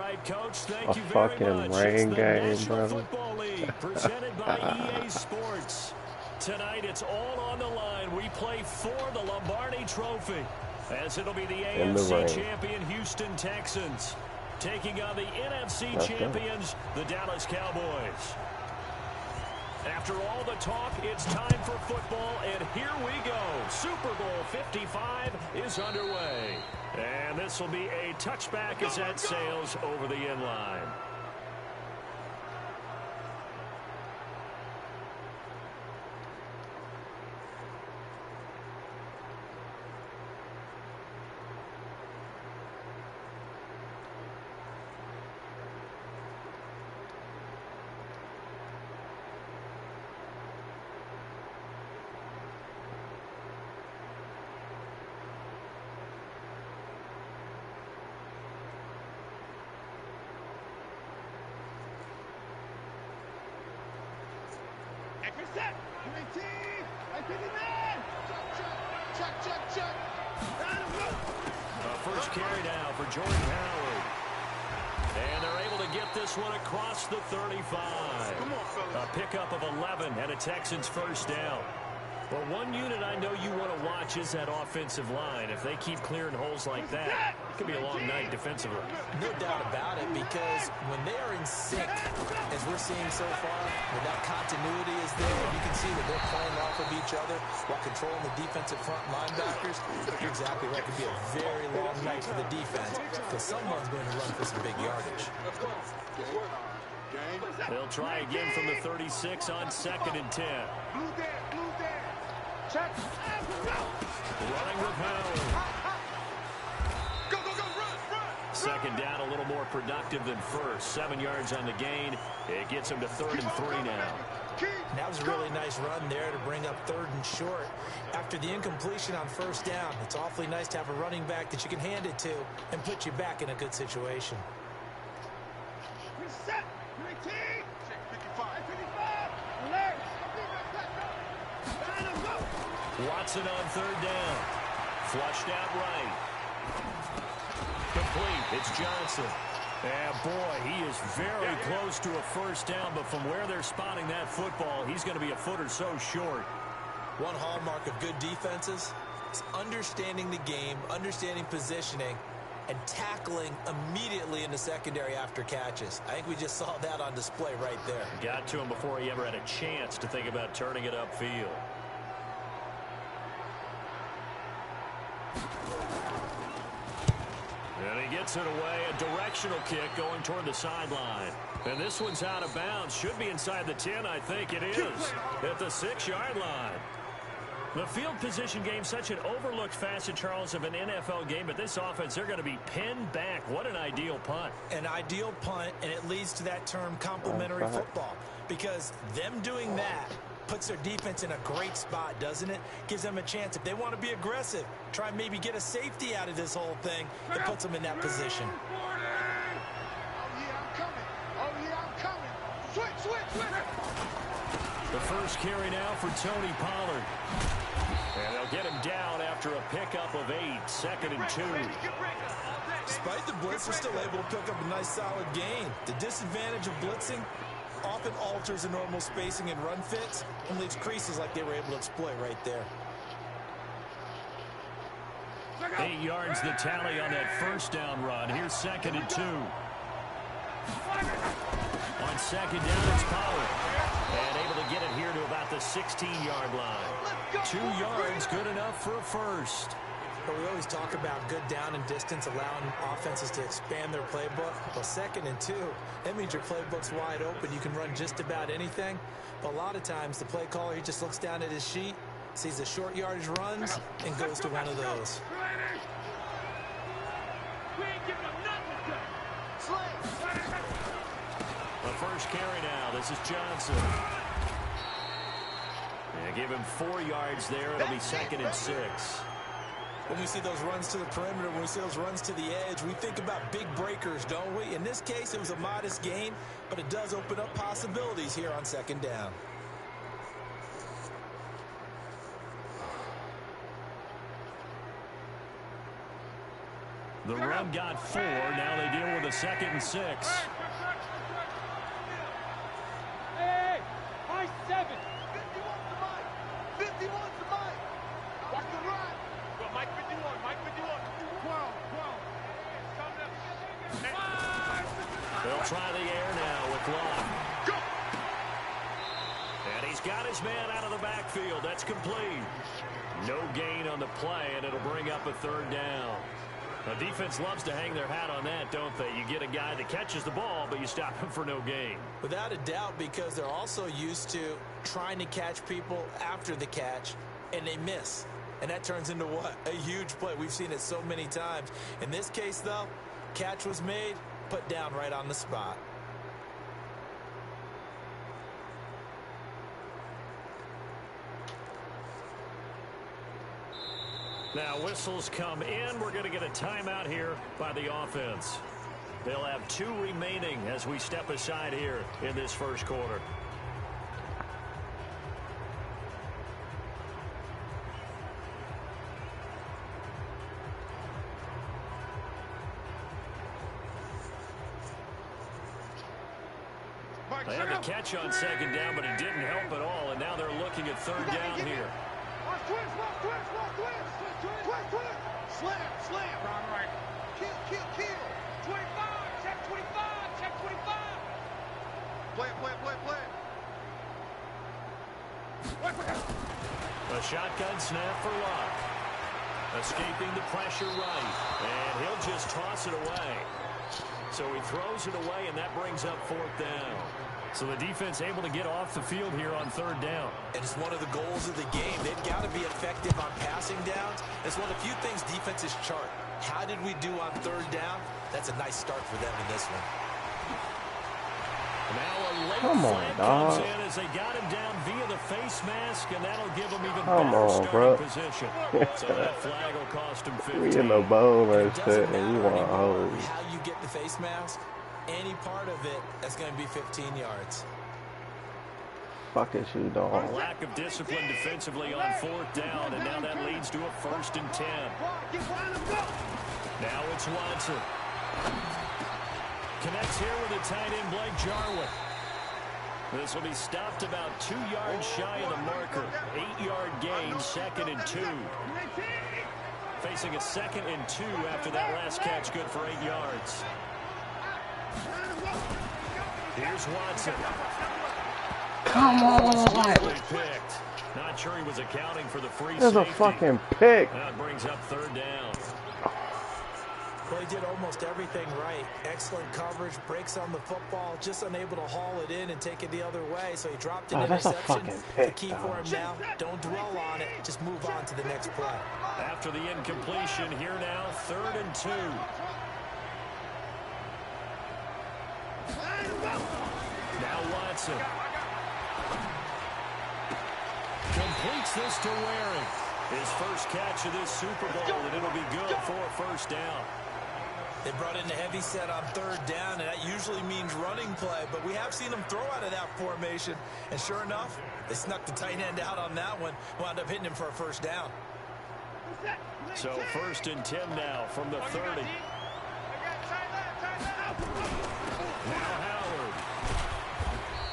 right, Coach. Thank A you very fucking much. It's rain the game, National brother. Football League, presented by EA Sports. Tonight, it's all on the line. We play for the Lombardi Trophy, as it'll be the In the AFC rain. champion Houston Texans taking on the NFC Let's champions, the Dallas Cowboys. After all the talk, it's time for football, and here we go. Super Bowl 55 is underway. And this will be a touchback as that sails over the end line. First carry now for Jordan Howard. And they're able to get this one across the 35. A pickup of 11 and a Texans first down. But one unit I know you want to watch is that offensive line. If they keep clearing holes like that, it could be a long night defensively. No doubt about it, because when they are in sync, as we're seeing so far, when that continuity is there, you can see that they're playing off of each other while controlling the defensive front linebackers. You're exactly right. It could be a very long night for the defense, because someone's going to run for some big yardage. They'll try again from the 36 on 2nd and 10. Check. Running with Howard. Go, run. Second down, a little more productive than first. 7 yards on the gain. It gets him to 3rd and 3 now. That was a really nice run there to bring up 3rd and short. After the incompletion on first down, it's awfully nice to have a running back that you can hand it to and put you back in a good situation. Reset. 19. Check 55. 55. Alert. Watson on 3rd down. Flushed out right. Complete. It's Johnson. And boy, he is very close to a first down, but from where they're spotting that football, he's going to be a foot or so short. One hallmark of good defenses is understanding the game, understanding positioning, and tackling immediately in the secondary after catches. I think we just saw that on display right there. Got to him before he ever had a chance to think about turning it upfield. And he gets it away. A directional kick going toward the sideline. And this one's out of bounds. Should be inside the 10, I think it is. At the 6-yard line. The field position game, such an overlooked facet, Charles, of an NFL game. But this offense, they're going to be pinned back. What an ideal punt. An ideal punt, and it leads to that term complementary football. Because them doing that puts their defense in a great spot, doesn't it? Gives them a chance. If they want to be aggressive, try and maybe get a safety out of this whole thing. It puts them in that position. Oh, yeah, I'm coming. Oh, yeah, I'm coming. Switch. The first carry now for Tony Pollard. And they'll get him down after a pickup of 8. 2nd and 2. Despite the blitz, they're still able to pick up a nice solid gain. The disadvantage of blitzing often alters the normal spacing and run fits and leaves creases like they were able to exploit right there. 8 yards the tally on that first down run. Here's 2nd and 2. On 2nd down, it's Pollard. And able to get it here to about the 16-yard line. 2 yards, good enough for a first. But we always talk about good down and distance, allowing offenses to expand their playbook. Well, 2nd and 2, that means your playbook's wide open. You can run just about anything. But a lot of times, the play caller, he just looks down at his sheet, sees the short yardage runs, and goes to one of those. The first carry now. This is Johnson. And give him 4 yards there. It'll be 2nd and 6. When we see those runs to the perimeter, when we see those runs to the edge, we think about big breakers, don't we? In this case, it was a modest gain, but it does open up possibilities here on 2nd down. The run got 4. Now they deal with a 2nd and 6. Hey, high 7. 51's the mic. 51's the mic. Watch the run. Well, Mike 51. Mike 51. 12. They'll try the air now with Locke. Go. And he's got his man out of the backfield. That's complete. No gain on the play, and it'll bring up a 3rd down. The defense loves to hang their hat on that, don't they? You get a guy that catches the ball, but you stop him for no gain. Without a doubt, because they're also used to trying to catch people after the catch, and they miss. And that turns into what? A huge play. We've seen it so many times. In this case, though, catch was made, put down right on the spot. Now whistles come in. We're going to get a timeout here by the offense. They'll have 2 remaining as we step aside here in this first quarter. They had the catch on 2nd down, but it didn't help at all, and now they're looking at 3rd down here. Twist. Slam. Right. Kill. 25. Check 25. Play. A shotgun snap for Locke. Escaping the pressure right, and he'll just toss it away. So he throws it away, and that brings up 4th down. So the defense able to get off the field here on 3rd down. And it's one of the goals of the game. They've got to be effective on passing downs. It's one of the few things defenses chart. How did we do on 3rd down? That's a nice start for them in this one. Now a late flag comes in as they got him down via the face mask, and that'll give him even better starting position. So that flag will cost him 15. We in the bowl and shit, and you want to hold. How you get the face mask, any part of it, that's going to be 15 yards. Fuck is you, dog? Lack of discipline defensively on 4th down, and now that leads to a 1st and 10. Now it's Watson. Connects here with the tight end, Blake Jarwin. This will be stopped about 2 yards shy of the marker. 8-yard gain, 2nd and 2. Facing a 2nd and 2 after that last catch, good for 8 yards. Here's Watson. Come on! Picked. Not sure he was accounting for the free There's safety. a fucking pick. That brings up 3rd down. Well, he did almost everything right. Excellent coverage, breaks on the football, just unable to haul it in and take it the other way. So he dropped an that's a interception. fucking pick, The key for him now, don't dwell on it. Just move on to the next play. After the incompletion, here now, 3rd and 2. Now Watson. Completes this to Waring. His first catch of this Super Bowl, and it'll be good for a 1st down. They brought in the heavy set on 3rd down, and that usually means running play, but we have seen them throw out of that formation. And sure enough, they snuck the tight end out on that one, wound up hitting him for a 1st down. So 1st and 10 now from the 30. Now Howard.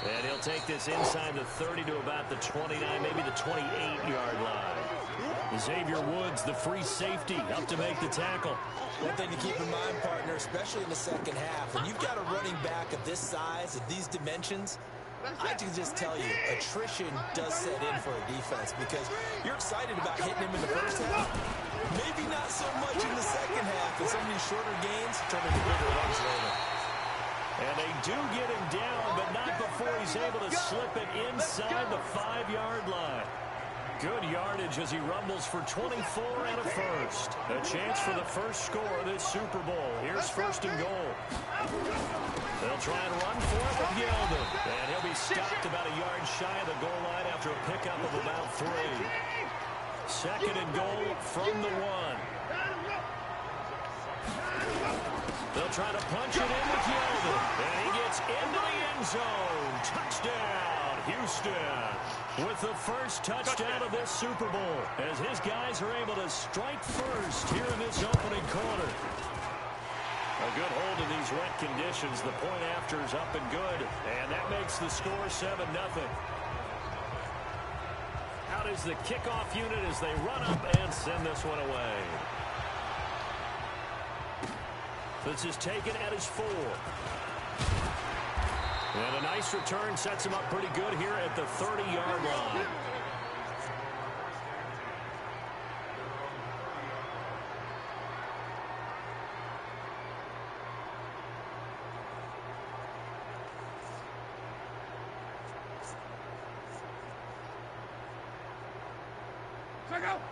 And he'll take this inside the 30 to about the 29, maybe the 28-yard line. Xavier Woods, the free safety, up to make the tackle. One thing to keep in mind, partner, especially in the second half, when you've got a running back of this size, of these dimensions, I can just tell you, attrition does set in for a defense because you're excited about hitting him in the first half. Maybe not so much in the second half, and some of these shorter gains turn into bigger runs later. And they do get him down, but not before he's able to slip it inside the 5-yard line. Good yardage as he rumbles for 24 and a 1st. A chance for the first score of this Super Bowl. Here's 1st and goal. They'll try and run for it with Yeldon. And he'll be stopped about a yard shy of the goal line after a pickup of about 3. 2nd and goal from the 1. They'll try to punch it in with Yeldon. And he gets into the end zone. Touchdown, Houston. With the first touchdown of this Super Bowl, as his guys are able to strike first here in this opening quarter. A good hold in these wet conditions. The point after is up and good. And that makes the score 7-0. Out is the kickoff unit as they run up and send this one away. This is taken at his 4. And a nice return sets him up pretty good here at the 30-yard line.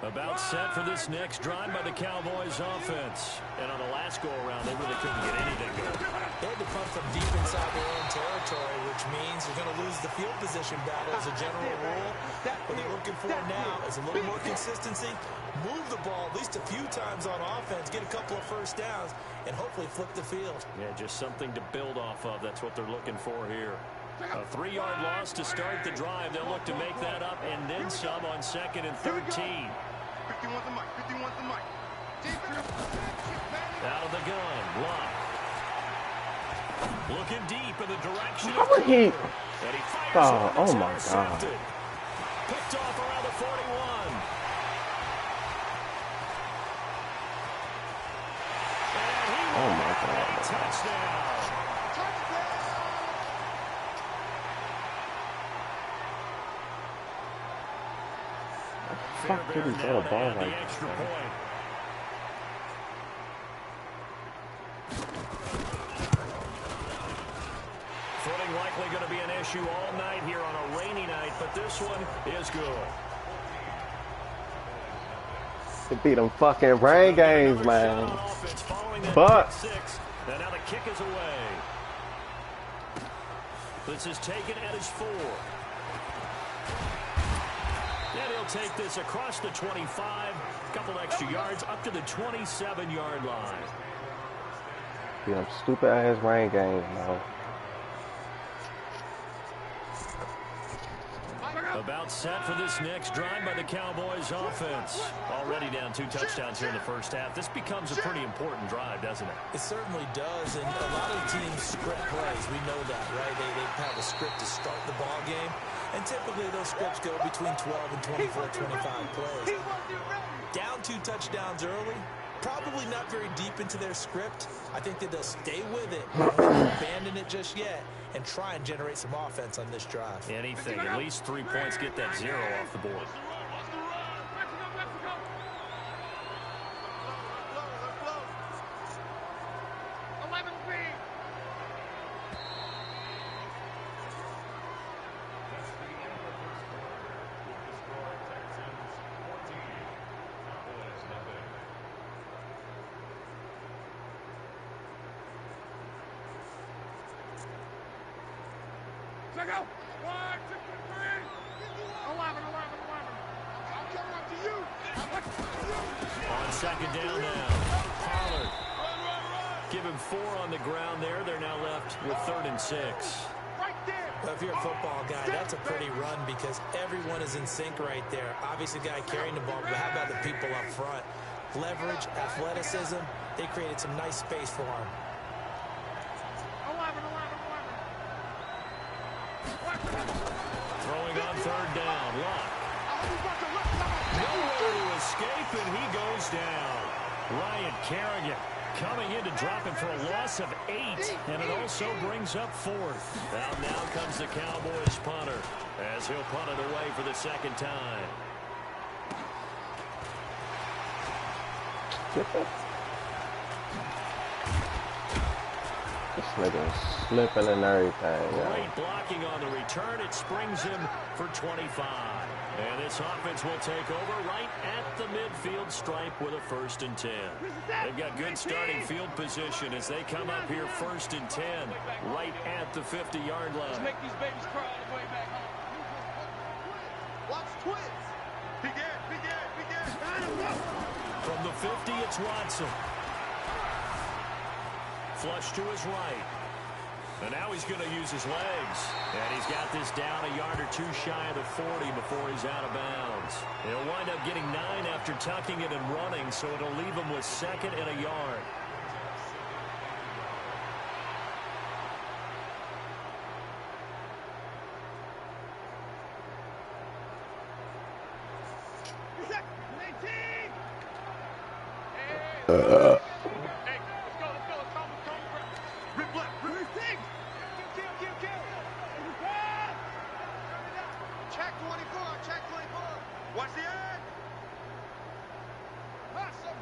About set for this next drive by the Cowboys offense. And on the last go-around, they really couldn't get anything going. They had to punt from deep inside their own territory, which means you're going to lose the field position battle as a general rule. What they're looking for now is a little more consistency, move the ball at least a few times on offense, get a couple of first downs, and hopefully flip the field. Yeah, just something to build off of. That's what they're looking for here. A 3-yard loss to start the drive. They'll look to make that up and then some on 2nd and 13. 51's the mic. 51's the mic. Out of the gun. Block. Looking deep in the direction How of would he? And he fires Oh one. my God. Picked off around the 41. And he Oh my God. touchdown. Fuck did he throw a ball like the that? extra point. Footing likely going to be an issue all night here on a rainy night, but this one is good. To beat them fucking rain games, man. But And now the kick is away. This is taken at his 4. And he'll take this across the 25, couple extra yards up to the 27-yard line. beat them stupid ass rain games, man. About set for this next drive by the Cowboys offense. Already down 2 touchdowns here in the first half. This becomes a pretty important drive, doesn't it? It certainly does, and a lot of teams script plays. We know that, right? They have a script to start the ball game, and typically those scripts go between 12 and 24, 25 plays. Down 2 touchdowns early, probably not very deep into their script. I think that they'll stay with it, won't abandon it just yet, and try and generate some offense on this drive. Anything, at least 3 points, get that 0 off the board. Check out. 1, 2, 3. 11. I'm coming up to you. On 2nd down now. Pollard. Give him 4 on the ground there. They're now left with 3rd and 6. Right there. Well, if you're a football guy, that's a pretty run because everyone is in sync right there. Obviously, the guy carrying the ball, but how about the people up front? Leverage, athleticism, they created some nice space for him. 11. Throwing on 3rd down. Lock. Nowhere to escape, and he goes down. Ryan Kerrigan coming in to drop him for a loss of 8, and it also brings up 4th. Now comes the Cowboys punter as he'll punt it away for the 2nd time. This nigga's slipping and everything, Great blocking on the return. It springs him for 25. And this offense will take over right at the midfield stripe with a 1st and 10. They've got good starting field position as they come up here 1st and 10 right at the 50-yard line. Make these babies cry on the way back home. Watch twins. Begin. From the 50, it's Watson. Flush to his right. And now he's going to use his legs. And he's got this down a yard or 2 shy of the 40 before he's out of bounds. He'll wind up getting 9 after tucking it and running, so it'll leave him with 2nd and a yard. Check 24, check 24. Watch the end. Awesome.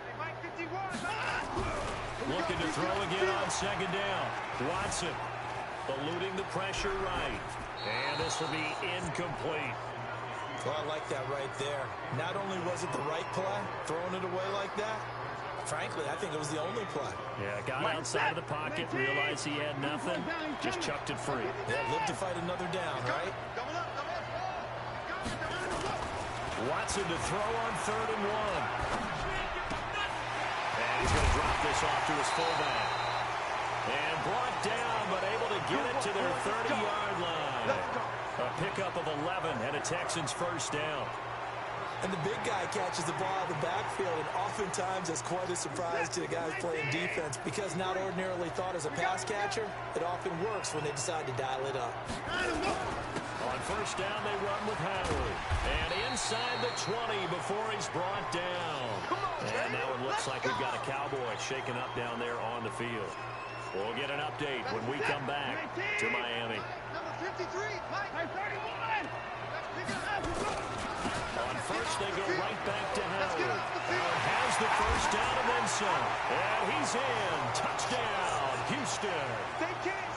Hey, Mike 51. Looking to throw again on second down. Watson eluding the pressure right. And this will be incomplete. Well, I like that right there. Not only was it the right play, throwing it away like that, frankly, I think it was the only play. Yeah, got outside of the pocket, realized he had nothing, just chucked it free. Yeah, live to fight another down, right? Watson to throw on 3rd and 1. And he's going to drop this off to his fullback. And brought down, but able to get it to their 30-yard line. A pickup of 11 and a Texans first down. And the big guy catches the ball out of the backfield, and oftentimes that's quite a surprise to the guys playing defense, because not ordinarily thought as a pass catcher, it often works when they decide to dial it up. On first down, they run with Howard. And inside the 20 before he's brought down. And now it looks like we've got a Cowboy shaking up down there on the field. We'll get an update when we come back to Miami. Number 53, Mike 31. On first, they go right back to Howard. Howard has the first down and then some. And he's in. Touchdown, Houston.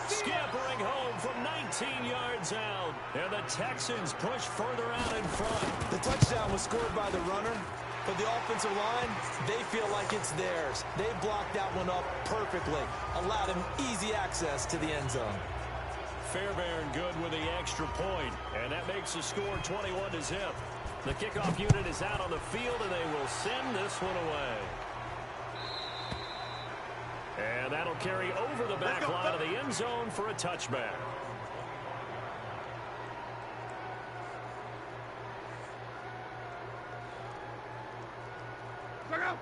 Scampering home from 19 yards out. And the Texans push further out in front. The touchdown was scored by the runner, but the offensive line, they feel like it's theirs. They blocked that one up perfectly, allowed him easy access to the end zone. Fairbairn good with the extra point, and that makes the score 21-0. The kickoff unit is out on the field, and they will send this one away. And that'll carry over the back line of the end zone for a touchback.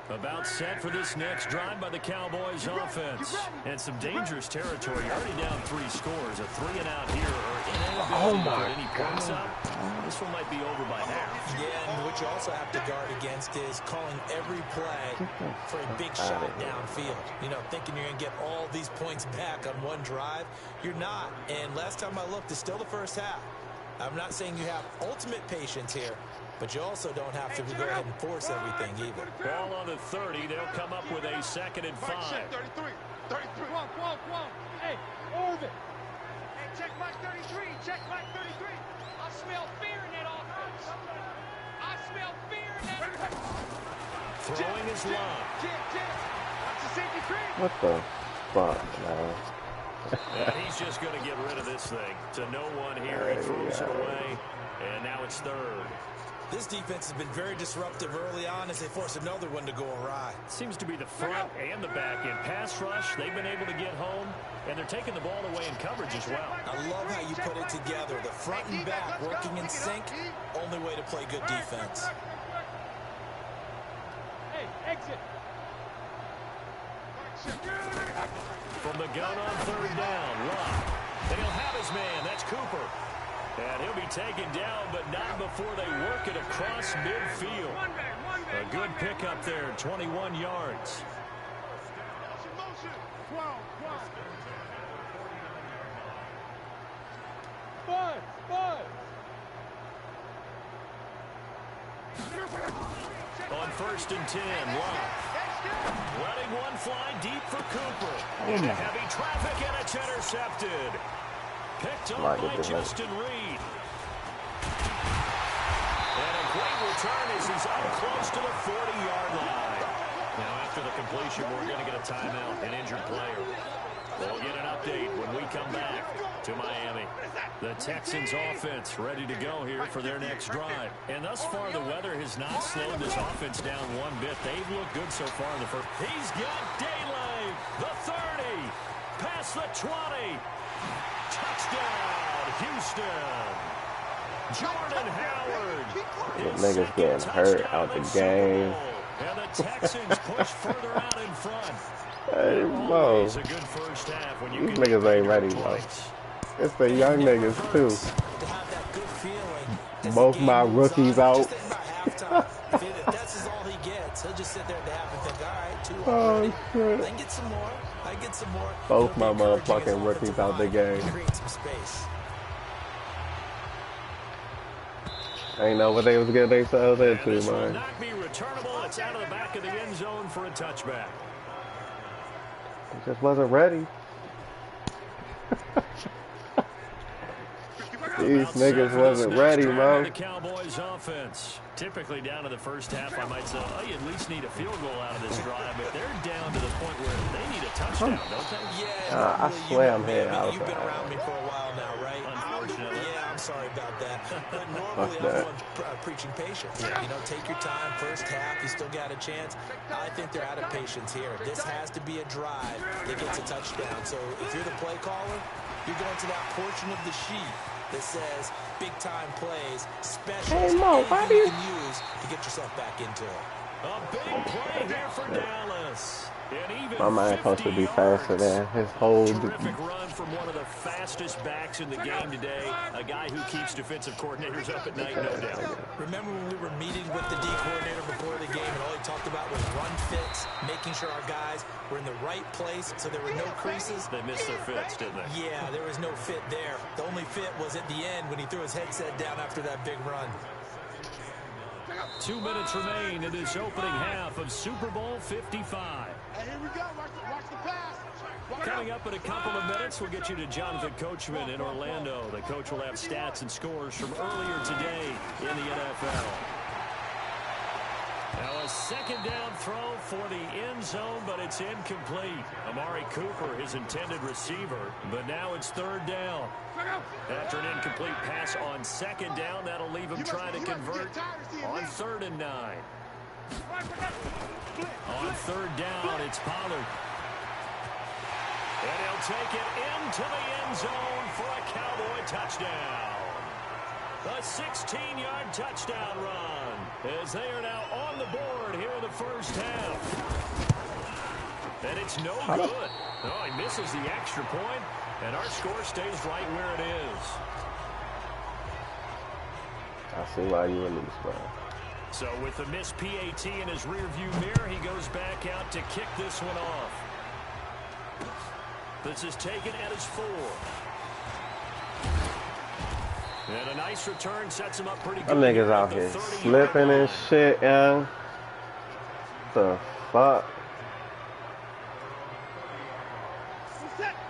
About set for this next drive by the Cowboys offense. And some dangerous territory. Already down 3 scores. A 3-and-out here, or inability to put any points up. This one might be over by half. Yeah, and what you also have to guard against is calling every play for a big shot downfield. You know, thinking you're going to get all these points back on one drive. You're not. And last time I looked, it's still the first half. I'm not saying you have ultimate patience here, but you also don't have to go ahead and force everything either. Ball on the 30. They'll come up with a 2nd and 5. 33. Come on. Hey, Orvin. Hey, check Mike 33. Check Mike 33. I smell fear in that offense. I smell fear in that. Throwing his line. Watch the safety cream. What the fuck, man? And he's just going to get rid of this thing. To no one here. He throws it away. And now it's 3rd. This defense has been very disruptive early on as they force another one to go awry. Seems to be the front and the back end. Pass rush, they've been able to get home, and they're taking the ball away in coverage as well. I love how you put it together. The front and back working in sync. Only way to play good defense. Hey, exit. From the gun on 3rd down, Love. And he'll have his man. That's Cooper. And he'll be taken down, but not before they work it across midfield. A good pickup there, 21 yards. On 1st and 10, Love. Letting one fly deep for Cooper. Into heavy traffic, and it's intercepted. Picked up by Justin Reed. And a great return as he's up close to the 40-yard line. Now, after the completion, we're going to get a timeout, an injured player. We'll get an update when we come back to Miami. The Texans offense ready to go here for their next drive. And thus far, the weather has not slowed this offense down one bit. They've looked good so far in the first. He's got daylight. The 30. Past the 20. Touchdown, Houston. Jordan Howard. Niggas getting hurt out the game. And the Texans push further out in front. Hey, bro. It's a good first half when you These niggas ain't ready, bro. It's the young niggas, too. To have that good feeling. Both my rookies out. That's all He'll just sit there at the half and think, all right, 2 already. I can get some more. I can get some more. Both my motherfucking rookies out the game. Create some space. I ain't know what they was getting themselves into, This will man. not be returnable. It's out of the back of the end zone for a touchback. Just wasn't ready. These niggas wasn't ready, bro. The Cowboys offense. Typically down to the first half, I might say, oh, you at least need a field goal out of this drive, but they're down to the point where they need a touchdown, don't they? Yeah, I swear I'm heading out. You've been around me for a while now, right? Unfortunately. Yeah, I'm sorry about that. But normally I'm one preaching patience. You know, take your time. First half, you still got a chance. I think they're out of patience here. This has to be a drive that gets a touchdown. So if you're the play caller, you're going to that portion of the sheet that says big-time plays, specials, anything you can use to get yourself back into it. A big play here for Dallas. My man supposed to be faster than his whole... Terrific run from one of the fastest backs in the game today. A guy who keeps defensive coordinators up at night, no doubt. Remember when we were meeting with the D coordinator before the game and all he talked about was run fits, making sure our guys were in the right place so there were no creases? They missed their fits, didn't they? Yeah, there was no fit there. The only fit was at the end when he threw his headset down after that big run. 2 minutes remain in this opening half of Super Bowl 55. Hey, here we go. Watch the pass. Coming up in a couple of minutes, we'll get you to Jonathan Coachman in Orlando. The coach will have stats and scores from earlier today in the NFL. Now a second down throw for the end zone, but it's incomplete. Amari Cooper, his intended receiver, but now it's third down. After an incomplete pass on second down, that'll leave him trying to convert on 3rd and 9. On 3rd down, it's Pollard. And he'll take it into the end zone for a Cowboy touchdown. A 16-yard touchdown run as they are now on the board here in the first half. And it's no good. Oh, he misses the extra point, and our score stays right where it is. I see why you released, bro. So with the missed PAT in his rearview mirror, he goes back out to kick this one off. This is taken at his 4. And a nice return sets him up pretty good. Them niggas out here slipping and shit, yeah. The fuck?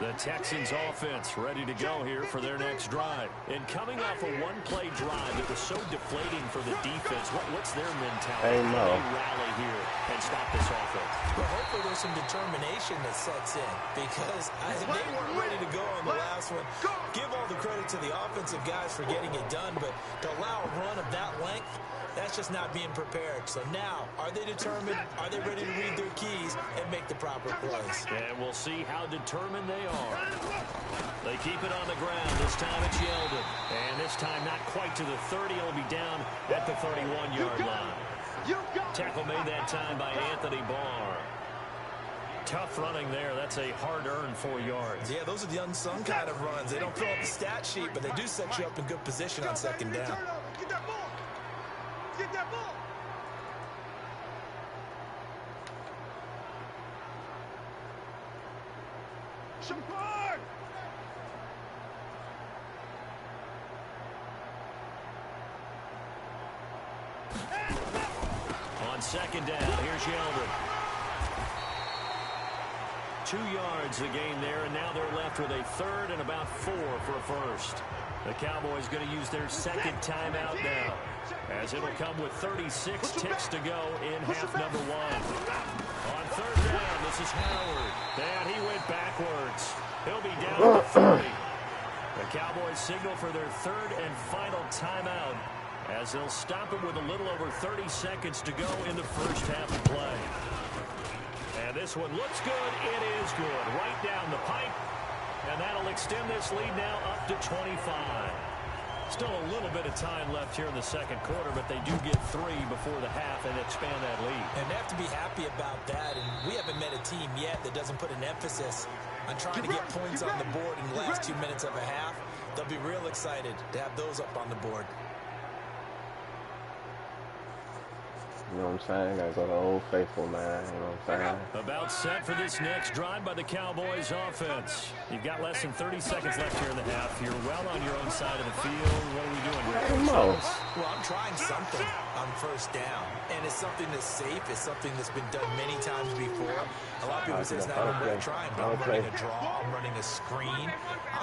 The Texans offense ready to go here for their next drive. And coming off a one-play drive that was so deflating for the defense, what's their mentality? How do they rally here and stop this offense? Well, hopefully there's some determination that sets in because they weren't ready to go on the last one. Give all the credit to the offensive guys for getting it done, but to allow a run of that length, that's just not being prepared. So now, are they determined? Are they ready to read their keys and make the proper plays? And we'll see how determined they are. They keep it on the ground. This time it's Yeldon. And this time not quite to the 30. It'll be down at the 31-yard line. Tackle made that time by Anthony Barr. Tough running there. That's a hard-earned 4 yards. Yeah, those are the unsung kind of runs. They don't fill up the stat sheet, but they do set you up in good position on second down. Get that ball. Support. On second down, here's Yeldon. 2 yards the gain there, and now they're left with a 3rd and about 4 for a first. The Cowboys going to use their second timeout now, as it'll come with 36 ticks to go in half number 1. On 3rd down, this is Howard. And he went backwards. He'll be down to 30. The Cowboys signal for their 3rd and final timeout, as they'll stop it with a little over 30 seconds to go in the first half of play. And this one looks good. It is good. Right down the pipe. And that'll extend this lead now up to 25. Still a little bit of time left here in the second quarter, but they do get 3 before the half and expand that lead. And they have to be happy about that. And we haven't met a team yet that doesn't put an emphasis on trying to get points on the board in the last 2 minutes of a half. They'll be real excited to have those up on the board. You know what I'm saying? Gotta go to Old Faithful, man. You know what I'm saying? About set for this next drive by the Cowboys offense. You've got less than 30 seconds left here in the half. You're well on your own side of the field. What are we doing here? Well, I'm trying something on first down. And it's something that's safe. It's something that's been done many times before. A lot of people say it's not even worth trying, but I'm running a draw. I'm running a screen.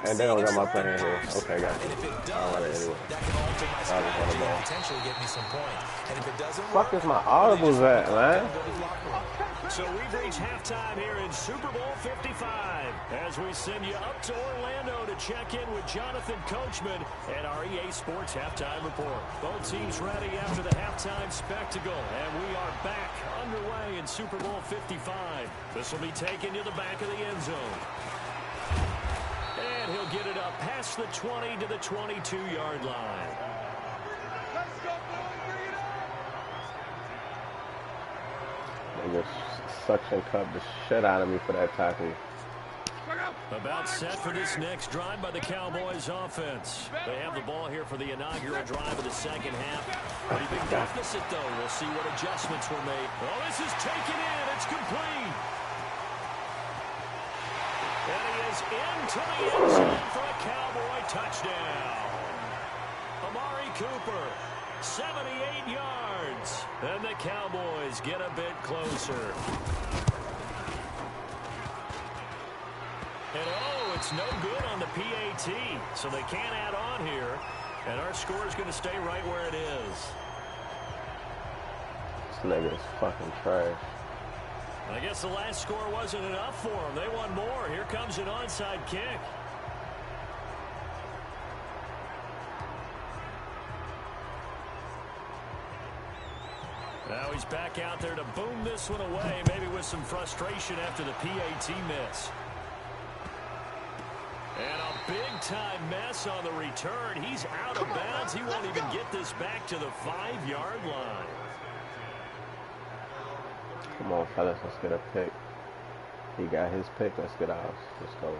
And they don't got my plan here. Okay, guys. And if it does, that can alter my strategy and potentially get me some points. And if it doesn't work, fuck is my audibles at, man? So we've reached halftime here in Super Bowl 55 as we send you up to Orlando to check in with Jonathan Coachman and our EA Sports Halftime Report. Both teams ready after the halftime spectacle, and we are back underway in Super Bowl 55. This will be taken to the back of the end zone. And he'll get it up past the 20 to the 22-yard line. They just suction cupped the shit out of me for that tackle. About set for this next drive by the Cowboys offense. They have the ball here for the inaugural drive of the second half. Pretty big deficit, though. We'll see what adjustments were made. Oh, this is taken in. It's complete. And he is into the end zone for a Cowboy touchdown. Amari Cooper, 78 yards. And the Cowboys get a bit closer. And oh, it's no good on the PAT, so they can't add on here. And our score is going to stay right where it is. This nigga is fucking trash. I guess the last score wasn't enough for them. They want more. Here comes an onside kick. Now he's back out there to boom this one away, maybe with some frustration after the PAT miss. And a big-time mess on the return. He's out of bounds. He won't even get this back to the 5-yard line. Come on, fellas, let's get a pick. He got his pick. Let's get ours. Let's go.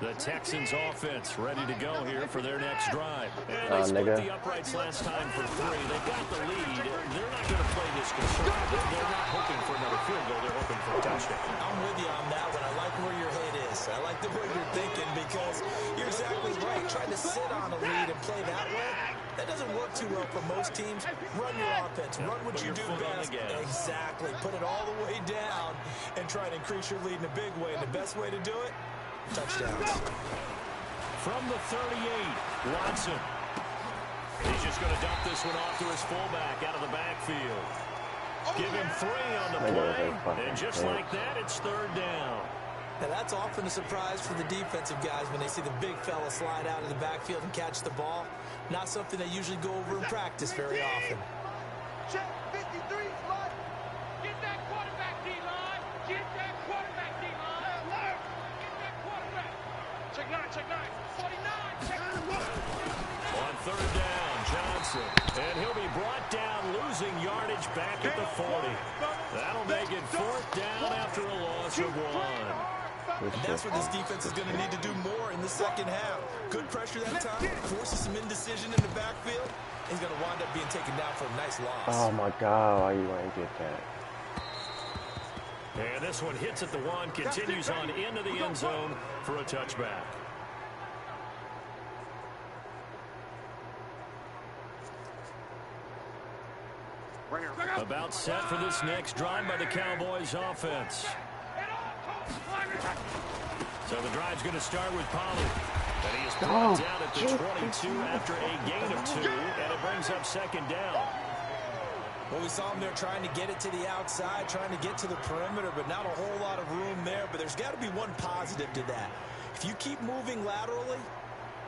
The Texans offense ready to go here for their next drive. And they split the uprights last time for 3. They got the lead. They're not going to play this conservative. They're not hoping for another field goal. They're hoping for a touchdown. I'm with you on that one. I like where your head is. I like the way you're thinking because you're exactly right. Trying to sit on a lead and play that way, that doesn't work too well for most teams. Run your offense. Run what you do best. Exactly. Put it all the way down and try to increase your lead in a big way. And the best way to do it, touchdowns. From the 38, Watson. He's just going to dump this one off to his fullback out of the backfield. Give him 3 on the play, and just like that, it's 3rd down. Now that's often a surprise for the defensive guys when they see the big fella slide out of the backfield and catch the ball. Not something they usually go over in practice very often. Check 53, slide. Get that quarterback, D-line. Get that quarterback, D-line. Get that quarterback. Check 9, 49, check 9. On 3rd down, Johnson. And he'll be brought down, losing yardage back at the 40. That'll make it 4th down after a loss of 1. And that's what this defense is going to need to do more in the second half. Good pressure that time, forces some indecision in the backfield. He's going to wind up being taken down for a nice loss. Oh, my God. Why you ain't get that? And this one hits at the 1, continues on into the end zone for a touchback. About set for this next drive by the Cowboys offense. So the drive's going to start with Pollard. And he is brought down at the 22 after a gain of 2, and it brings up 2nd down. Well, we saw him there trying to get it to the outside, trying to get to the perimeter, but not a whole lot of room there. But there's got to be one positive to that. If you keep moving laterally,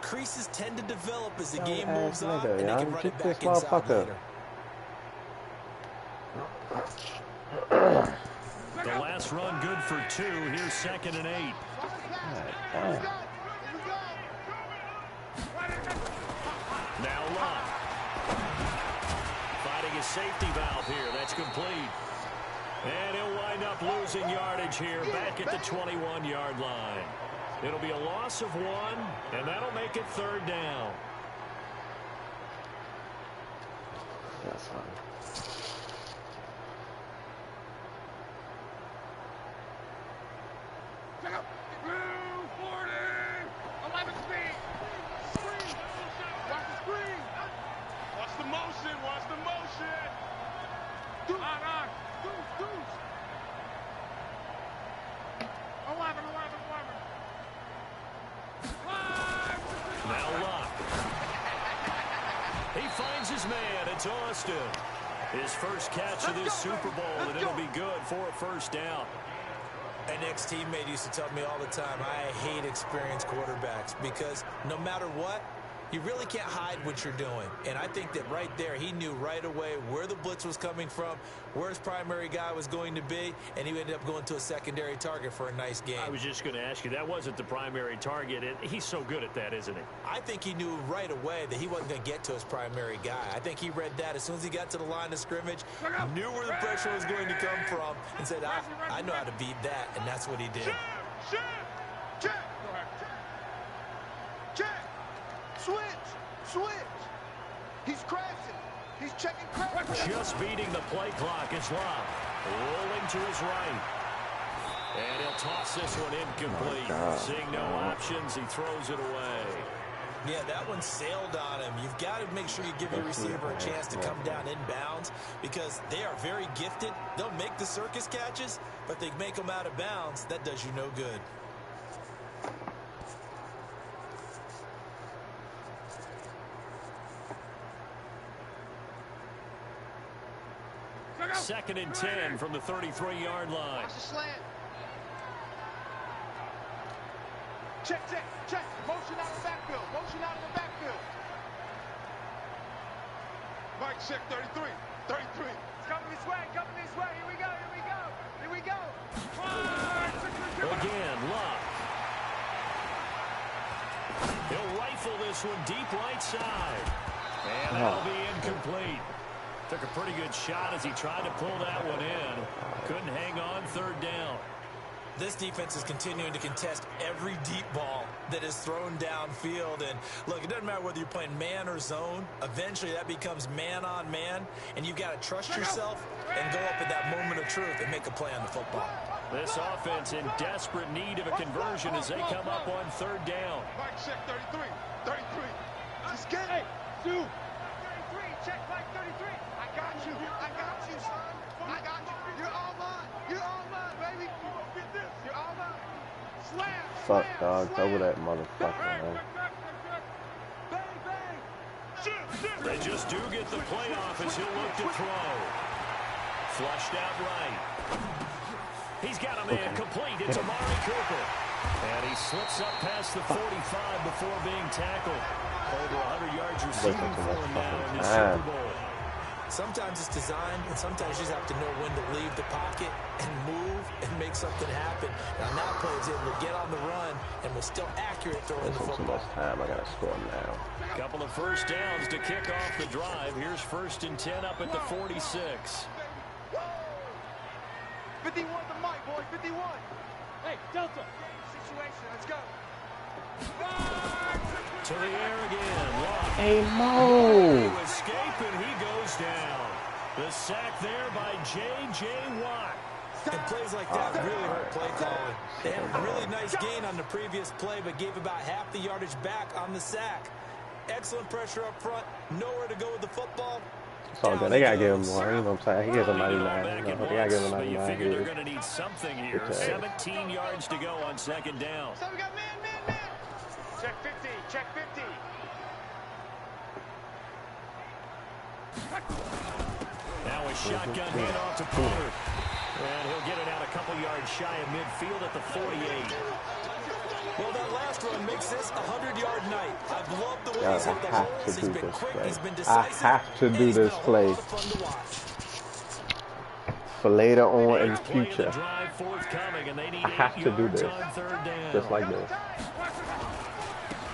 creases tend to develop as the game moves on, and they can run it back inside later. The last run good for 2. Here's 2nd and 8. Now Love. Fighting a safety valve here. That's complete. And he'll wind up losing yardage here back at the 21-yard line. It'll be a loss of 1, and that'll make it 3rd down. That's fine. He finds his man. It's Austin. His first catch of this Super Bowl, and it'll be good for a first down. An ex-teammate used to tell me all the time, I hate experienced quarterbacks because no matter what, you really can't hide what you're doing. And I think that right there, he knew right away where the blitz was coming from, where his primary guy was going to be, and he ended up going to a secondary target for a nice game. I was just going to ask you, that wasn't the primary target. He's so good at that, isn't he? I think he knew right away that he wasn't going to get to his primary guy. I think he read that as soon as he got to the line of scrimmage, knew where the pressure was going to come from, and said, I know how to beat that, and that's what he did. Check. Switch. He's crashing. He's checking crashing. Just beating the play clock is Love. Rolling to his right. And he'll toss this one incomplete. Seeing no options, he throws it away. Yeah, that one sailed on him. You've got to make sure you give your receiver a chance to come down inbounds because they are very gifted. They'll make the circus catches, but they make them out of bounds. That does you no good. Second and 10 from the 33-yard line. Watch the slant. Check. Motion out of the backfield. Mike, check 33. It's coming this way. Here we go. Again, Love. He'll rifle this one deep right side. And that'll be incomplete. Took a pretty good shot as he tried to pull that one in. Couldn't hang on third down. This defense is continuing to contest every deep ball that is thrown downfield. And look, it doesn't matter whether you're playing man or zone. Eventually that becomes man on man. And you've got to trust yourself and go up at that moment of truth and make a play on the football. This offense in desperate need of a conversion as they come up on third down. Mike, check 33. Just get it. 33. Check Mike 33. I got you, son. I got you. You're all mine, baby. You're all mine. Slam. Fuck, dog. Over that motherfucker, man. Bang. They just do get the play off as he'll look to throw. Flushed out right. He's got a man complete. It's Amari Cooper. And he slips up past the 45 before being tackled. Over 100 yards receiving for him now in his Super Bowl. Sometimes it's design, and sometimes you just have to know when to leave the pocket and move and make something happen. Now that play is able to get on the run and was still accurate throwing the football. Too much time. I gotta score now. Couple of first downs to kick off the drive. Here's first and 10 up at the 46. 51 to Mike, boy. 51. Hey, Delta. Situation. Let's go. To the air again. Lock. Hey, Mo. Escape, and he goes down. The sack there by J.J. Watt. And plays like that really hurt play calling. They had a really nice gain on the previous play, but gave about half the yardage back on the sack. Excellent pressure up front. Nowhere to go with the football. It's all good. They gotta give him more. You know what I'm saying? He gives him 99. Back They in gotta give him once, but you 99. figure they're going to need something here. 17 yards to go on second down. So we got man. Check 50. Now a shotgun handoff to Pollard. And he'll get it out a couple yards shy of midfield at the 48. Well, that last run makes this a 100-yard night. I've loved the way he's hit the holes. He's been quick, he's been decisive. I have to do this play for later on in the future. I have to do this, just like this.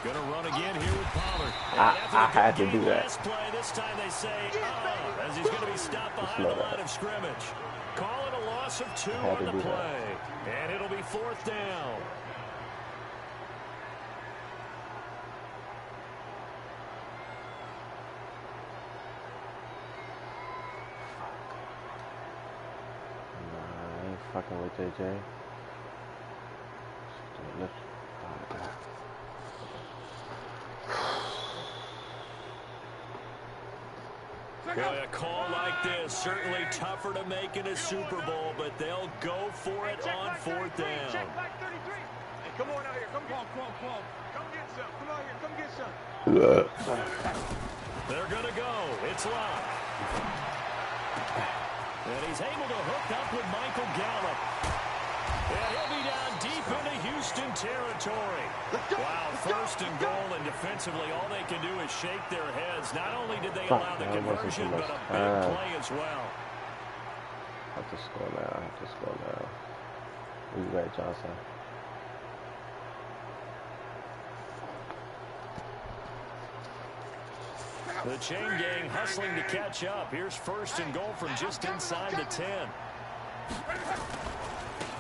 Gonna run again here with Pollard. I had to do that. Play. This time they say, as he's going to be stopped behind the line of scrimmage. Calling a loss of 2 on the play. And it'll be fourth down. Nah, I ain't fucking with JJ. Boy, a call like this, certainly tougher to make in a Super Bowl, but they'll go for it on fourth down. Check back 33. Hey, come on out here. Come get some. Come get some. Come out here. Come get some. They're going to go. It's Locke. And he's able to hook up with Michael Gallup. And he'll be down deep into Houston territory. Wow, first and goal, and defensively, all they can do is shake their heads. Not only did they allow the conversion, but a big play as well. I have to score now. I have to score now. Are you ready, Johnson? The chain gang hustling to catch up. Here's first and goal from just inside the 10.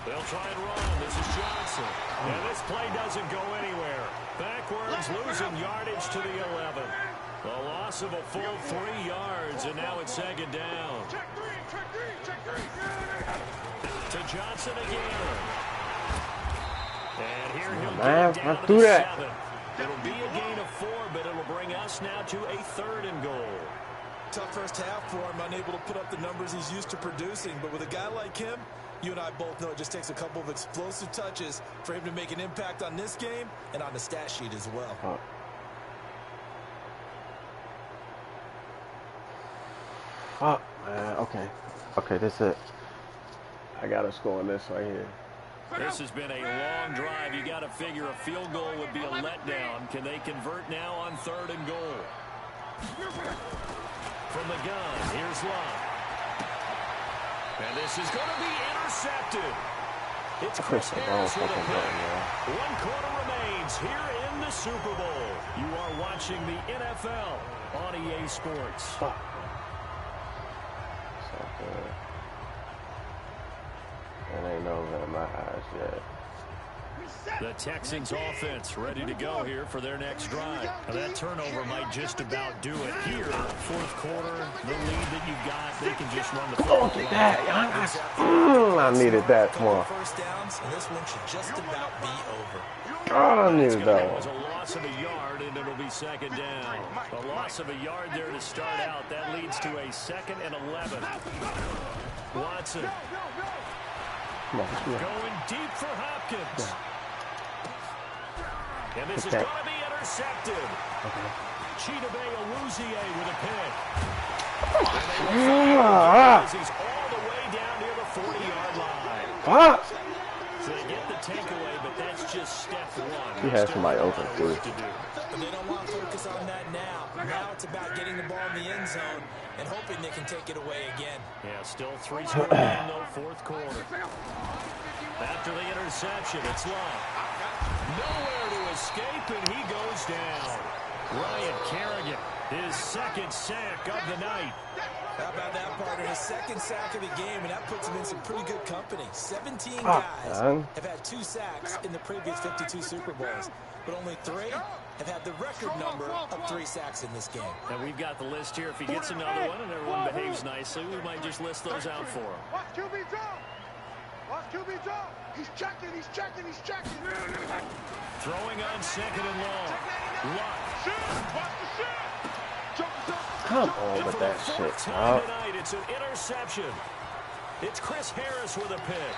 They'll try and run. This is Johnson. And this play doesn't go anywhere. Backwards, losing yardage to the 11. A loss of a full 3 yards, and now it's second down. To Johnson again. And here he'll get down to the 7. It'll be a gain of 4, but it'll bring us now to a 3rd and goal. Tough first half for him, unable to put up the numbers he's used to producing. But with a guy like him, you and I both know it just takes a couple of explosive touches for him to make an impact on this game and on the stat sheet as well. Oh, man. Okay. Okay, that's it. I got to score on this right here. This has been a long drive. You got to figure a field goal would be a letdown. Can they convert now on 3rd and goal? From the gun, here's Locke. And this is going to be intercepted. It's Chris Harris with a pick. 1 quarter remains here in the Super Bowl. You are watching the NFL on EA Sports. It ain't over in my eyes yet. The Texans offense ready to go here for their next drive. Now that turnover might just about do it here. 4th quarter, the lead that you've got, they can just run the Oh, take that. I needed that more. First downs, and this one should just about be over. Oh, I needed that It was one. a loss of a yard, and it'll be second down. A loss of a yard there to start out. That leads to a 2nd and 11. Watson. Going deep for Hopkins. And this is going to be intercepted. Chidobe Awuzie with a pick. He's all the way down near the 40-yard line. So they get the takeaway, but that's just step 1. He has somebody open, too. But they don't want to focus on that now. Now it's about getting the ball in the end zone and hoping they can take it away again. Yeah, still 3 score game, though, 4th quarter. After the interception, it's Locke. Nowhere to escape, and he goes down. Ryan Kerrigan, his 2nd sack of the night. How about that, partner? His 2nd sack of the game, and that puts him in some pretty good company. 17 guys have had 2 sacks in the previous 52 Super Bowls, but only 3 have had the record number of 3 sacks in this game. And we've got the list here. If he gets another one and everyone behaves nicely, we might just list those out for him. Watch QB drop. Watch QB drop. He's checking. He's checking. He's checking. Throwing on 2nd and long. Locke. Watch the shit. Come on with that shit, time tonight, it's an interception. It's Chris Harris with a pick.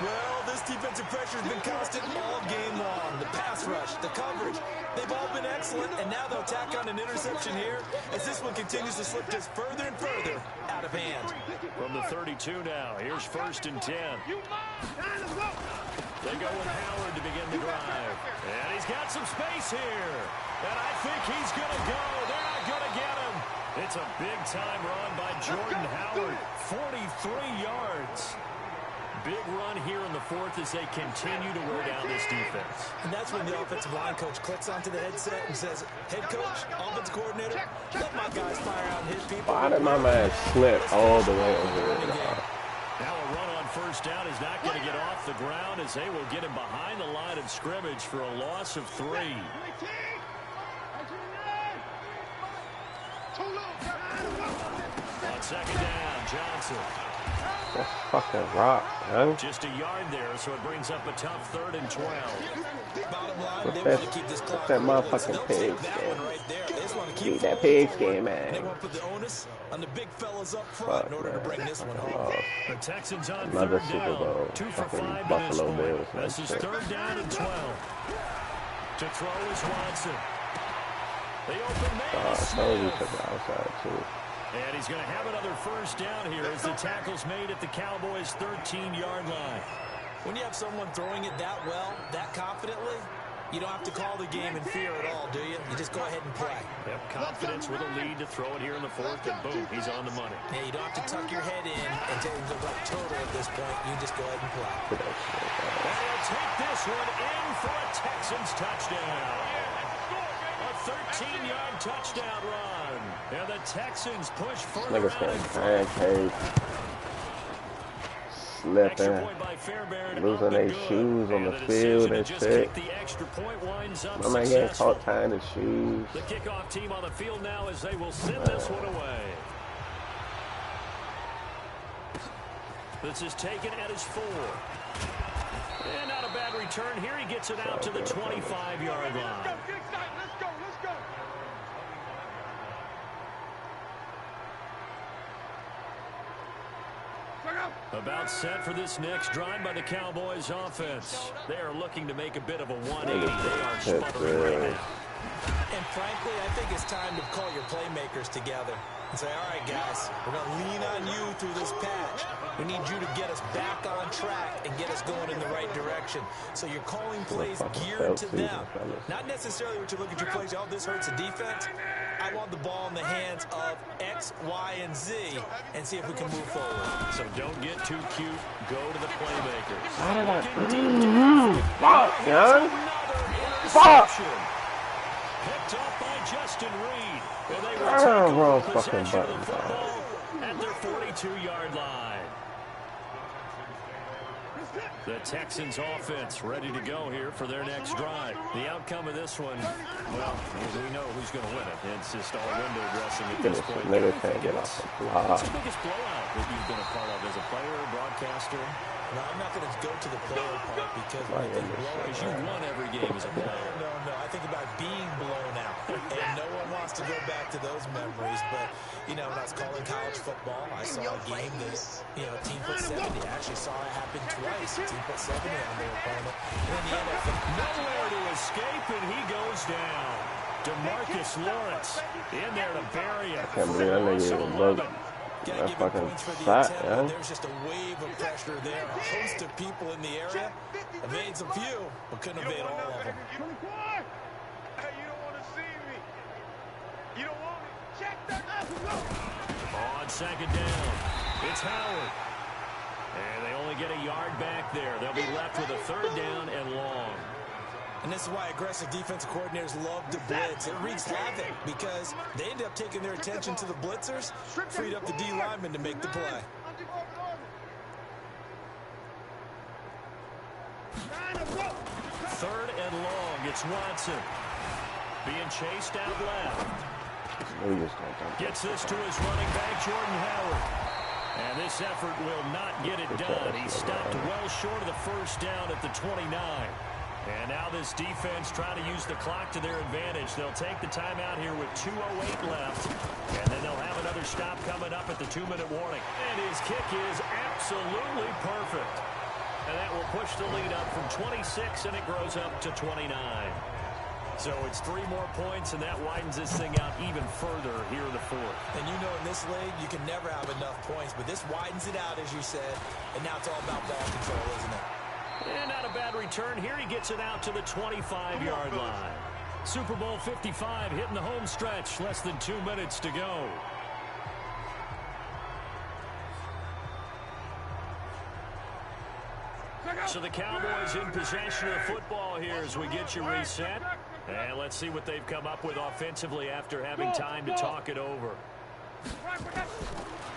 Well, this defensive pressure has been constant all game long. The pass rush, the coverage, they've all been excellent, and now they'll tack on an interception here as this one continues to slip just further and further out of hand. From the 32 now, here's 1st and 10. They go with Howard to begin the drive. And he's got some space here. And I think he's going to go. They're not going to get him. It's a big-time run by Jordan Howard. 43 yards. Big run here in the 4th as they continue to wear down this defense. And that's when the offensive line coach clicks onto the headset and says, head coach, offense coordinator, let my guys fire out and hit people. Why did my man slip all the way over there? Now a run on 1st down is not going to get off the ground as they will get him behind the line of scrimmage for a loss of 3. On 2nd down, Johnson. That's fucking rock, man. Just a yard there, so it brings up a tough 3rd and 12. Bottom line, What's they that, want to keep this clock what's that motherfucking pigs game? Keep that pigs game, man. They want to put the onus on the big fellas up front in order to bring this one home. The Texans on Another 3rd Super down. Bowl. 2 for 5 in this Buffalo one. Bills. This is 3rd down and 12. To throw is Watson. The open man is I told you Smith. to the outside, too. And he's going to have another first down here as the tackle's made at the Cowboys' 13-yard line. When you have someone throwing it that well, that confidently, you don't have to call the game in fear at all, do you? You just go ahead and play. Yep, confidence with a lead to throw it here in the fourth, and boom, he's on the money. Yeah, you don't have to tuck your head in and take the right total at this point. You just go ahead and play. And he'll take this one in for a Texans touchdown. A 13-yard touchdown run. And the Texans push further out in front. Slipping, losing their shoes on the field and shit. My man getting caught tying his shoes. The kickoff team on the field now as they will send this one away. This is taken at his 4. And not a bad return here. He gets it out to the 25-yard line. Let's go. About set for this next drive by the Cowboys offense. They are looking to make a bit of a 180. They are sputtering right now. And frankly, I think it's time to call your playmakers together and say, all right, guys, we're going to lean on you through this patch. We need you to get us back on track and get us going in the right direction. So you're calling plays geared to them. Not necessarily what you look at your plays, oh, this hurts the defense. I want the ball in the hands of X, Y, and Z and see if we can move forward. So don't get too cute. Go to the playmakers. How did I? Fuck, man. Fuck. Picked off by Justin Reed. Well, they will Wrong take fucking possession of button, the football at their 42-yard line. The Texans offense ready to go here for their next drive. The outcome of this one, well, we know who's going to win it. It's just all window dressing at this point. Nigga can't get off the block. What's the biggest blowout that you've been a part of as a player or broadcaster? No, I'm not going to go to the player part because when I think Because you won every game as a player. No. I think about being blown out. And no one wants to go back to those memories. But, you know, when I was calling college football, I saw a game that, you know, a team put 70. I actually saw it happen twice. A team put 70 on their opponent. And in the NFL, nowhere to escape, and he goes down. DeMarcus Lawrence in there to bury it. I can't believe that nigga even broke. Gotta give him points for the attempt, but there's just a wave of pressure there. A host of people in the area. Evades a few, but couldn't evade all of them. Hey, you don't want to see me. You don't want me. Check that. On second down, it's Howard. And they only get a yard back there. They'll be left with a third down and long. And this is why aggressive defensive coordinators love to blitz. It wreaks havoc because they end up taking their attention to the blitzers, freed up the D lineman to make the play. Third and long, it's Watson. Being chased out left. Gets this to his running back, Jordan Howard. And this effort will not get it done. He stopped well short of the first down at the 29. And now this defense trying to use the clock to their advantage. They'll take the timeout here with 2:08 left. And then they'll have another stop coming up at the 2-minute warning. And his kick is absolutely perfect. And that will push the lead up from 26, and it grows up to 29. So it's 3 more points, and that widens this thing out even further here in the fourth. And you know in this league, you can never have enough points. But this widens it out, as you said. And now it's all about ball control, isn't it? And not a bad return here. He gets it out to the 25-yard line. Super Bowl 55 hitting the home stretch. Less than 2 minutes to go. So the Cowboys in possession of the football here as we get you reset. And let's see what they've come up with offensively after having time to talk it over.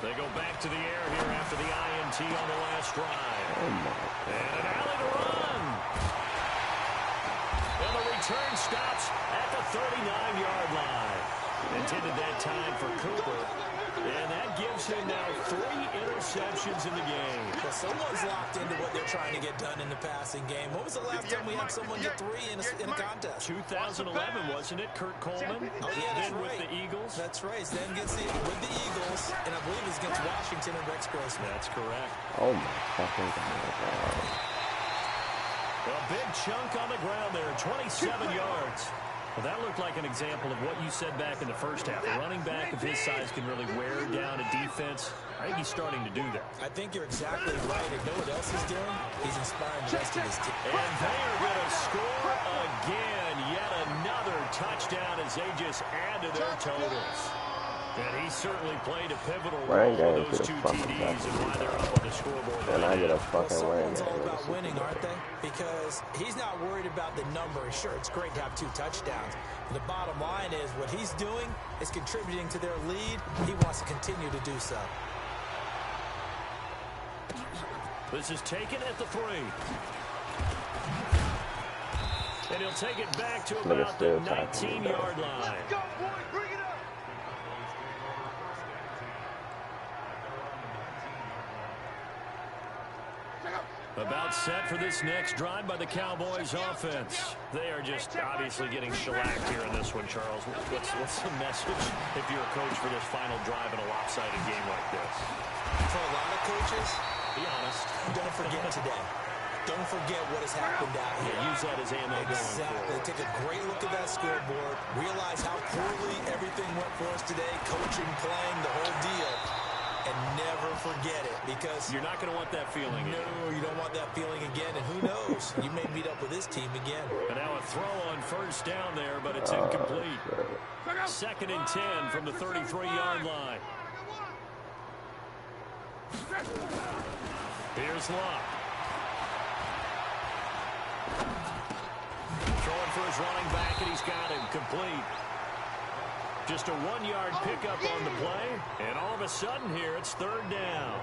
They go back to the air here after the INT on the last drive. And an alley to run. And the return stops at the 39-yard line. Intended that time for Cooper. And that gives him now 3 interceptions in the game. Well, someone's locked into what they're trying to get done in the passing game. When was the last time we had someone get 3 in a contest? 2011, wasn't it? Kurt Coleman. Oh, yeah, that's then right. With the Eagles. That's right. Then gets it with the Eagles, and I believe it's against Washington and Rex Grossman. That's correct. Oh, my fucking God. A big chunk on the ground there, 27 yards. Well, that looked like an example of what you said back in the first half. A running back of his size can really wear down a defense. I think he's starting to do that. I think you're exactly right. And know what else he's doing? He's inspiring the rest of his team. And they are going to score again. Yet another touchdown as they just add to their totals. And he certainly played a pivotal role in those two TDs and why they're up on the scoreboard. And I get a fucking win. Someone's all about winning, aren't they? Because he's not worried about the number. Sure, it's great to have 2 touchdowns. But the bottom line is what he's doing is contributing to their lead. He wants to continue to do so. This is taken at the 3. And he'll take it back to about the 19-yard line. Go, boy, bring it up. About set for this next drive by the Cowboys offense. They are just obviously getting shellacked here in this one, Charles. What's the message if you're a coach for this final drive in a lopsided game like this? For a lot of coaches, be honest, don't forget today. Don't forget what has happened out here. Yeah, use that as ammo going forward. Take a great look at that scoreboard. Realize how poorly everything went for us today. Coaching, playing, the whole deal. And never forget it, because you're not going to want that feeling. No, you don't want that feeling again. And who knows? You may meet up with this team again. And now a throw on first down there, but it's incomplete. 2nd and 10 from the 33-yard line. Here's Locke. Throwing for his running back, and he's got him complete. Just a 1-yard pickup on the play, and all of a sudden here, it's 3rd down.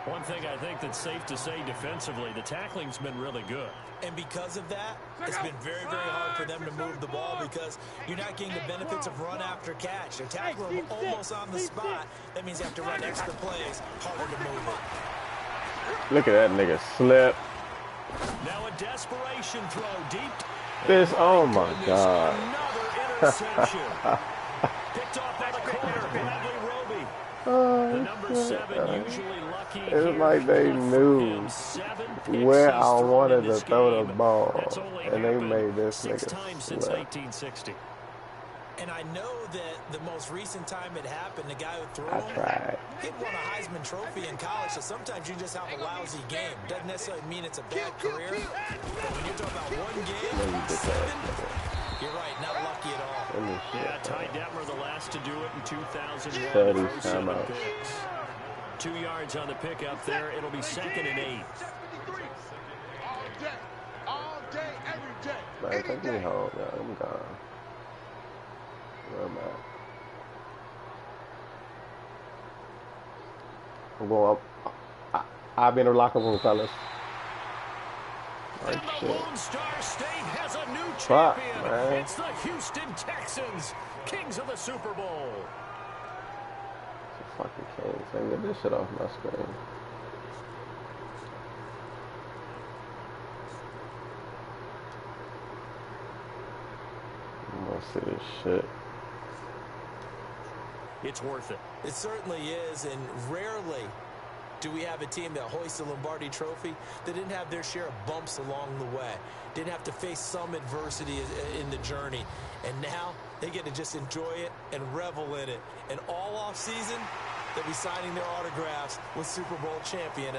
One thing I think that's safe to say defensively, the tackling's been really good. And because of that, it's been very, very hard for them to move the ball because you're not getting the benefits of run after catch. They're tackling almost on the spot. That means you have to run extra plays, harder to move it. Look at that nigga slip. Now a desperation throw deep. This, oh my God. Another interception. Picked off by the corner, Bradley Roby. The number 7 usually lucky. It's like they knew where I wanted to throw the ball, and they made this nigga 6 times since 1960. And I know that the most recent time it happened, the guy who threw I him, tried. he won a Heisman Trophy in college, so sometimes you just have a lousy game. Doesn't necessarily mean it's a bad career, but when you're talking about one game, 7, you're right, not lucky at all. Yeah, Ty Detmer, the last to do it in 2001. 30 timeouts. 2 yards on the pickup there. It'll be 2nd and 8. All day, every day. Man, take me home, man. I'm gone. Where am I? I'm going up. I'll be in the locker room, fellas. And the Lone Star State has a new champion. It's the Houston Texans, kings of the Super Bowl. It's a fucking Kings. I can get this shit off my screen. I'm gonna see this shit. It's worth it. It certainly is, and rarely do we have a team that hoists the Lombardi Trophy that didn't have their share of bumps along the way, didn't have to face some adversity in the journey, and now they get to just enjoy it and revel in it. And all off season, they'll be signing their autographs with Super Bowl champion.